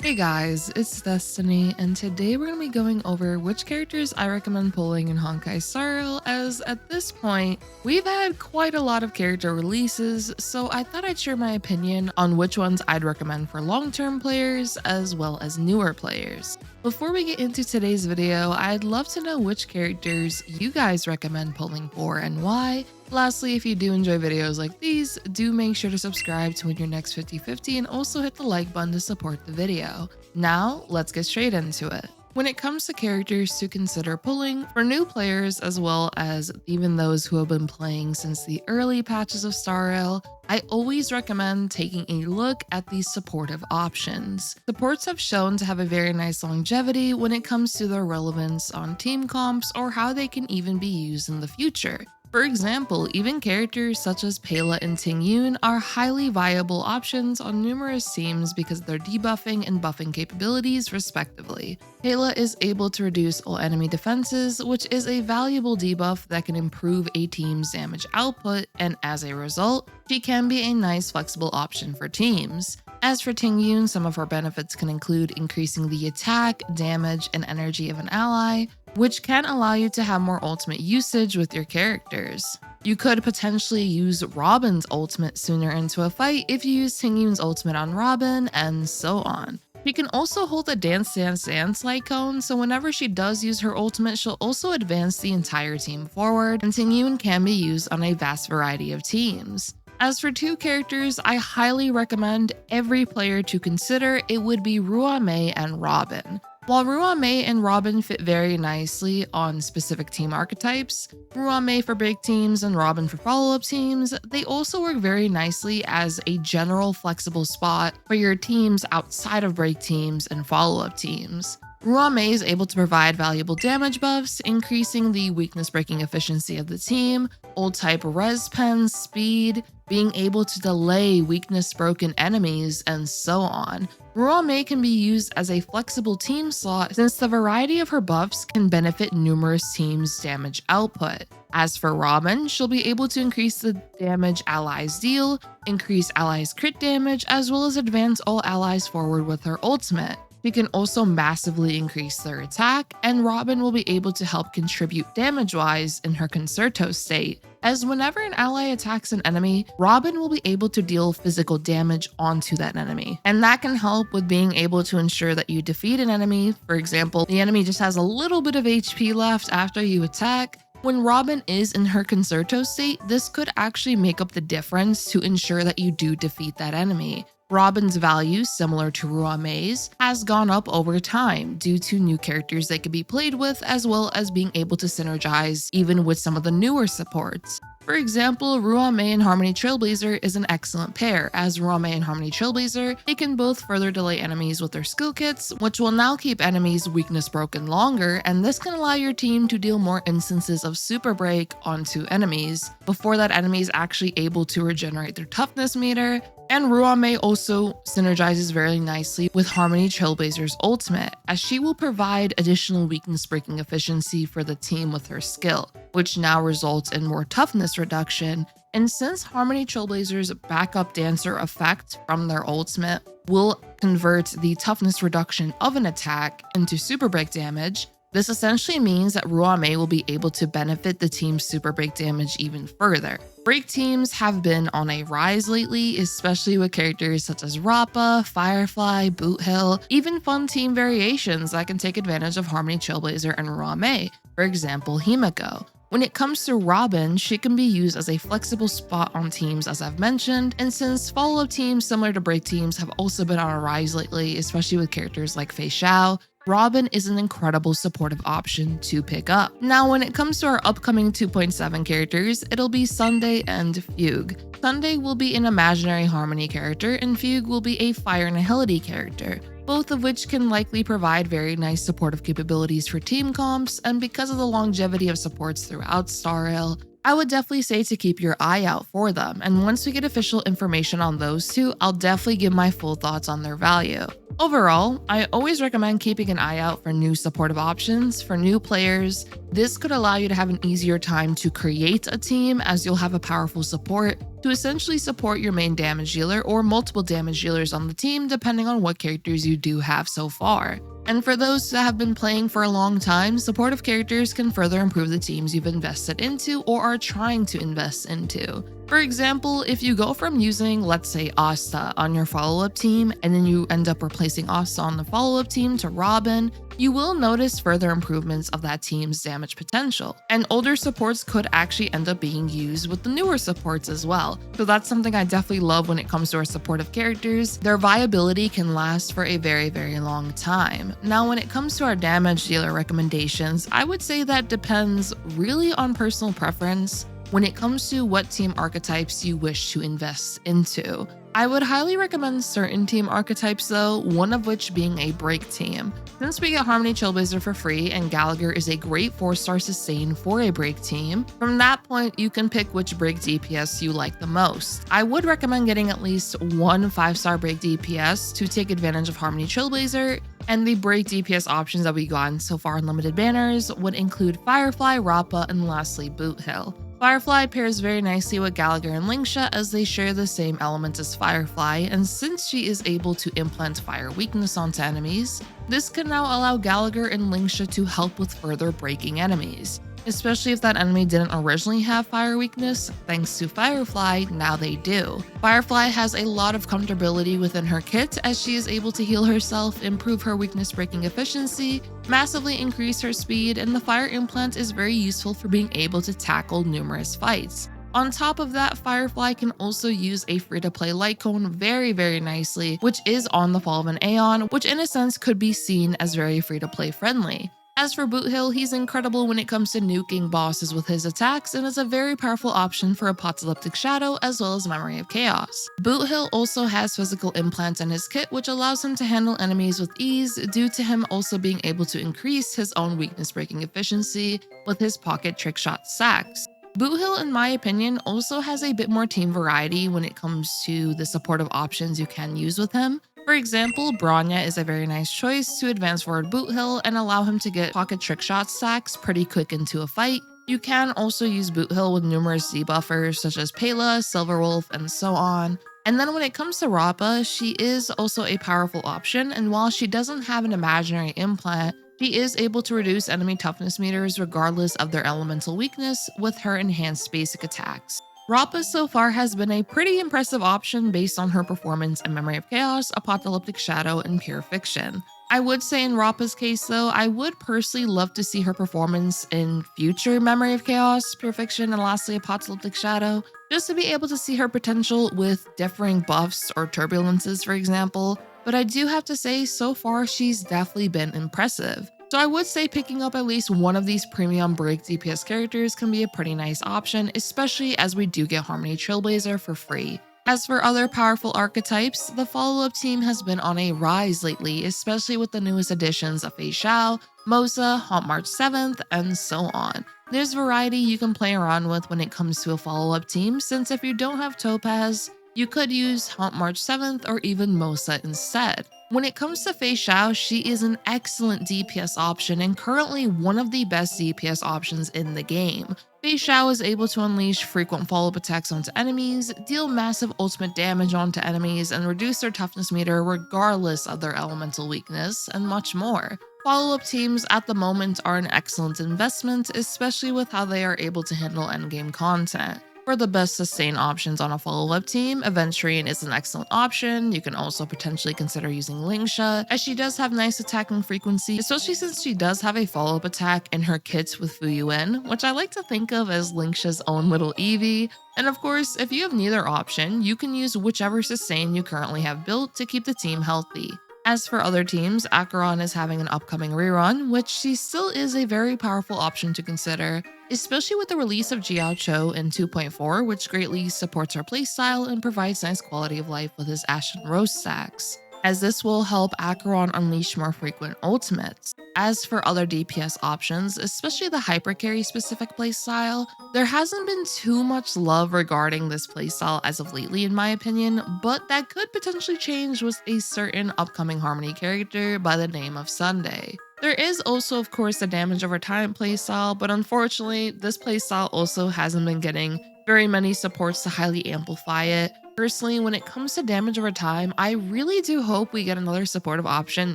Hey guys, it's Destiny, and today we're going to be going over which characters I recommend pulling in Honkai Star Rail, as at this point, we've had quite a lot of character releases, so I thought I'd share my opinion on which ones I'd recommend for long-term players as well as newer players. Before we get into today's video, I'd love to know which characters you guys recommend pulling for and why. Lastly, if you do enjoy videos like these, do make sure to subscribe to win your next 50/50 and also hit the like button to support the video. Now, let's get straight into it. When it comes to characters to consider pulling for new players as well as even those who have been playing since the early patches of Star Rail, I always recommend taking a look at these supportive options. Supports have shown to have a very nice longevity when it comes to their relevance on team comps or how they can even be used in the future. For example, even characters such as Pela and Tingyun are highly viable options on numerous teams because of their debuffing and buffing capabilities respectively. Pela is able to reduce all enemy defenses, which is a valuable debuff that can improve a team's damage output, and as a result, she can be a nice flexible option for teams. As for Tingyun, some of her benefits can include increasing the attack, damage, and energy of an ally, which can allow you to have more ultimate usage with your characters. You could potentially use Robin's ultimate sooner into a fight if you use Tingyun's ultimate on Robin, and so on. She can also hold a Dance Dance Dance light cone, so whenever she does use her ultimate, she'll also advance the entire team forward, and Tingyun can be used on a vast variety of teams. As for two characters I highly recommend every player to consider, it would be Ruan Mei and Robin. While Ruan Mei and Robin fit very nicely on specific team archetypes, Ruan Mei for big teams and Robin for follow-up teams, they also work very nicely as a general flexible spot for your teams outside of break teams and follow-up teams. Ruan Mei is able to provide valuable damage buffs, increasing the weakness breaking efficiency of the team, old type res pen speed, being able to delay weakness broken enemies, and so on. Ruan Mei can be used as a flexible team slot since the variety of her buffs can benefit numerous teams' damage output. As for Robin, she'll be able to increase the damage allies deal, increase allies crit damage, as well as advance all allies forward with her ultimate. She can also massively increase their attack, and Robin will be able to help contribute damage-wise in her Concerto state, as whenever an ally attacks an enemy, Robin will be able to deal physical damage onto that enemy. And that can help with being able to ensure that you defeat an enemy. For example, the enemy just has a little bit of HP left after you attack. When Robin is in her Concerto state, this could actually make up the difference to ensure that you do defeat that enemy. Robin's value, similar to Ruan Mei's, has gone up over time due to new characters that can be played with, as well as being able to synergize even with some of the newer supports. For example, Ruan Mei and Harmony Trailblazer is an excellent pair, as Ruan Mei and Harmony Trailblazer, they can both further delay enemies with their skill kits, which will now keep enemies' weakness broken longer, and this can allow your team to deal more instances of super break onto enemies, before that enemy is actually able to regenerate their toughness meter. And Ruan Mei also synergizes very nicely with Harmony Trailblazer's ultimate, as she will provide additional weakness breaking efficiency for the team with her skill, which now results in more toughness reduction. And since Harmony Trailblazer's backup dancer effect from their ultimate will convert the toughness reduction of an attack into super break damage, this essentially means that Ruan Mei will be able to benefit the team's super break damage even further. Break teams have been on a rise lately, especially with characters such as Rappa, Firefly, Boothill, even fun team variations that can take advantage of Harmony Trailblazer and Ruan Mei, for example Himiko. When it comes to Robin, she can be used as a flexible spot on teams as I've mentioned, and since follow-up teams similar to break teams have also been on a rise lately, especially with characters like Feixiao, Robin is an incredible supportive option to pick up. Now, when it comes to our upcoming 2.7 characters, it'll be Sunday and Fugue. Sunday will be an imaginary harmony character, and Fugue will be a fire nihility character, both of which can likely provide very nice supportive capabilities for team comps, and because of the longevity of supports throughout Star Rail, I would definitely say to keep your eye out for them, and once we get official information on those two, I'll definitely give my full thoughts on their value. Overall, I always recommend keeping an eye out for new supportive options for new players. This could allow you to have an easier time to create a team, as you'll have a powerful support to essentially support your main damage dealer or multiple damage dealers on the team, depending on what characters you do have so far. And for those that have been playing for a long time, supportive characters can further improve the teams you've invested into or are trying to invest into. For example, if you go from using, let's say, Asta on your follow-up team, and then you end up replacing Asta on the follow-up team to Robin, you will notice further improvements of that team's damage potential. And older supports could actually end up being used with the newer supports as well. So that's something I definitely love when it comes to our supportive characters. Their viability can last for a very, very long time. Now, when it comes to our damage dealer recommendations, I would say that depends really on personal preference when it comes to what team archetypes you wish to invest into. I would highly recommend certain team archetypes though, one of which being a break team. Since we get Harmony Trailblazer for free and Gallagher is a great 4-star sustain for a break team, from that point you can pick which break DPS you like the most. I would recommend getting at least one 5-star break DPS to take advantage of Harmony Trailblazer, and the break DPS options that we gotten so far in limited banners would include Firefly, Rappa, and lastly Boot Hill. Firefly pairs very nicely with Gallagher and Lingsha as they share the same elements as Firefly, and since she is able to implant fire weakness onto enemies, this can now allow Gallagher and Lingsha to help with further breaking enemies. Especially if that enemy didn't originally have fire weakness, thanks to Firefly, now they do. Firefly has a lot of comfortability within her kit as she is able to heal herself, improve her weakness breaking efficiency, massively increase her speed, and the fire implant is very useful for being able to tackle numerous fights. On top of that, Firefly can also use a free-to-play light cone very, very nicely, which is on the Fall of an Aeon, which in a sense could be seen as very free-to-play friendly. As for Boot Hill, he's incredible when it comes to nuking bosses with his attacks and is a very powerful option for Apocalyptic Shadow as well as Memory of Chaos. Boot Hill also has physical implants in his kit, which allows him to handle enemies with ease due to him also being able to increase his own weakness breaking efficiency with his pocket trickshot stacks. Boot Hill, in my opinion, also has a bit more team variety when it comes to the supportive options you can use with him. For example, Bronya is a very nice choice to advance forward Boot Hill and allow him to get pocket trickshot stacks pretty quick into a fight. You can also use Boot Hill with numerous debuffers such as Pela, Silverwolf, and so on. And then when it comes to Rappa, she is also a powerful option, and while she doesn't have an imaginary implant, she is able to reduce enemy toughness meters regardless of their elemental weakness with her enhanced basic attacks. Rappa so far has been a pretty impressive option based on her performance in Memory of Chaos, Apocalyptic Shadow, and Pure Fiction. I would say in Rappa's case though, I would personally love to see her performance in future Memory of Chaos, Pure Fiction, and lastly Apocalyptic Shadow, just to be able to see her potential with differing buffs or turbulences, for example. But I do have to say, so far she's definitely been impressive. So I would say picking up at least one of these premium break DPS characters can be a pretty nice option, especially as we do get Harmony Trailblazer for free. As for other powerful archetypes, the follow-up team has been on a rise lately, especially with the newest additions of Feixiao, Mosa, Haunt March 7th, and so on. There's variety you can play around with when it comes to a follow-up team, since if you don't have Topaz, you could use Haunt March 7th or even Mosa instead. When it comes to Feixiao, she is an excellent DPS option and currently one of the best DPS options in the game. Feixiao is able to unleash frequent follow-up attacks onto enemies, deal massive ultimate damage onto enemies, and reduce their toughness meter regardless of their elemental weakness, and much more. Follow-up teams at the moment are an excellent investment, especially with how they are able to handle endgame content. For the best sustain options on a follow-up team, Aventurine is an excellent option. You can also potentially consider using Lingsha, as she does have nice attacking frequency, especially since she does have a follow-up attack in her kits with Fuyuan, which I like to think of as Lingsha's own little Eevee. And of course, if you have neither option, you can use whichever sustain you currently have built to keep the team healthy. As for other teams, Acheron is having an upcoming rerun, which she still is a very powerful option to consider, especially with the release of Jiao Cho in 2.4, which greatly supports her playstyle and provides nice quality of life with his Ashen Rose stacks. as this will help Acheron unleash more frequent ultimates. As for other DPS options, especially the hyper carry specific playstyle, there hasn't been too much love regarding this playstyle as of lately in my opinion, but that could potentially change with a certain upcoming Harmony character by the name of Sunday. There is also of course the damage over time playstyle, but unfortunately this playstyle also hasn't been getting very many supports to highly amplify it. Personally, when it comes to damage over time, I really do hope we get another supportive option,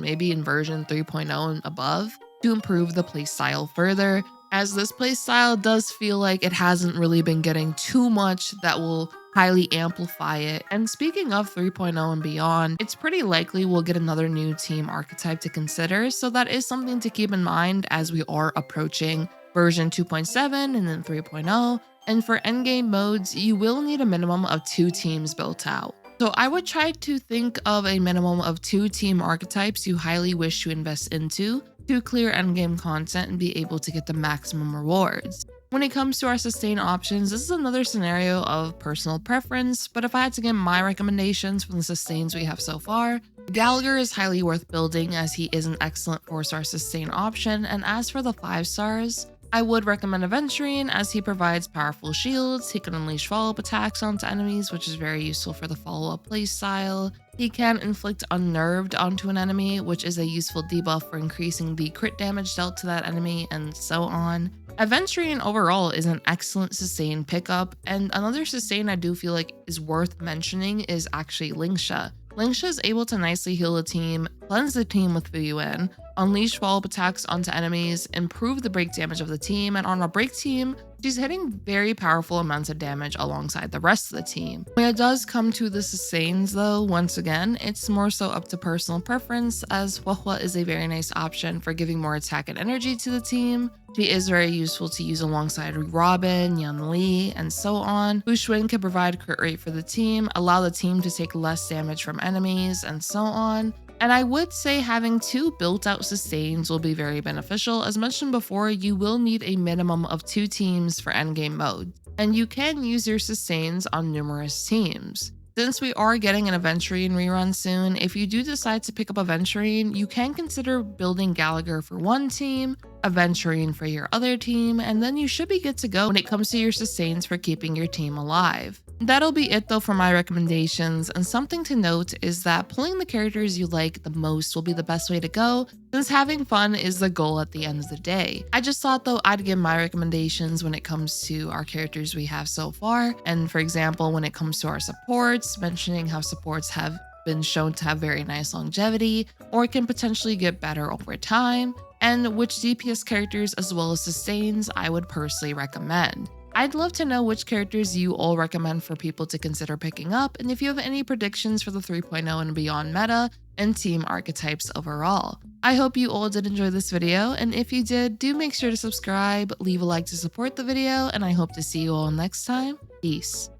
maybe in version 3.0 and above, to improve the playstyle further, as this playstyle does feel like it hasn't really been getting too much that will highly amplify it. And speaking of 3.0 and beyond, it's pretty likely we'll get another new team archetype to consider, so that is something to keep in mind as we are approaching version 2.7 and then 3.0. And for endgame modes, you will need a minimum of 2 teams built out. So I would try to think of a minimum of 2 team archetypes you highly wish to invest into to clear endgame content and be able to get the maximum rewards. When it comes to our sustain options, this is another scenario of personal preference, but if I had to give my recommendations from the sustains we have so far, Gallagher is highly worth building as he is an excellent 4-star sustain option, and as for the 5 stars, I would recommend Aventurine as he provides powerful shields, he can unleash follow-up attacks onto enemies, which is very useful for the follow-up playstyle. He can inflict Unnerved onto an enemy, which is a useful debuff for increasing the crit damage dealt to that enemy, and so on. Aventurine overall is an excellent sustain pickup, and another sustain I do feel like is worth mentioning is actually Lingsha. Lingsha is able to nicely heal a team, cleanse the team with Fugue, unleash follow-up attacks onto enemies, improve the break damage of the team, and on a break team, she's hitting very powerful amounts of damage alongside the rest of the team. When it does come to the sustains though, once again, it's more so up to personal preference, as Huohua is a very nice option for giving more attack and energy to the team. She is very useful to use alongside Robin, Yan Li, and so on. Bushwin can provide crit rate for the team, allow the team to take less damage from enemies, and so on. And I would say having 2 built-out sustains will be very beneficial. As mentioned before, you will need a minimum of 2 teams for endgame mode, and you can use your sustains on numerous teams. Since we are getting an Aventurine rerun soon, if you do decide to pick up Aventurine, you can consider building Gallagher for one team, Aventurine for your other team, and then you should be good to go when it comes to your sustains for keeping your team alive. That'll be it though for my recommendations, and something to note is that pulling the characters you like the most will be the best way to go, since having fun is the goal at the end of the day. I just thought though I'd give my recommendations when it comes to our characters we have so far, and for example when it comes to our supports, mentioning how supports have been shown to have very nice longevity or can potentially get better over time, and which DPS characters as well as sustains I would personally recommend. I'd love to know which characters you all recommend for people to consider picking up, and if you have any predictions for the 3.0 and beyond meta and team archetypes overall. I hope you all did enjoy this video, and if you did, do make sure to subscribe, leave a like to support the video, and I hope to see you all next time. Peace.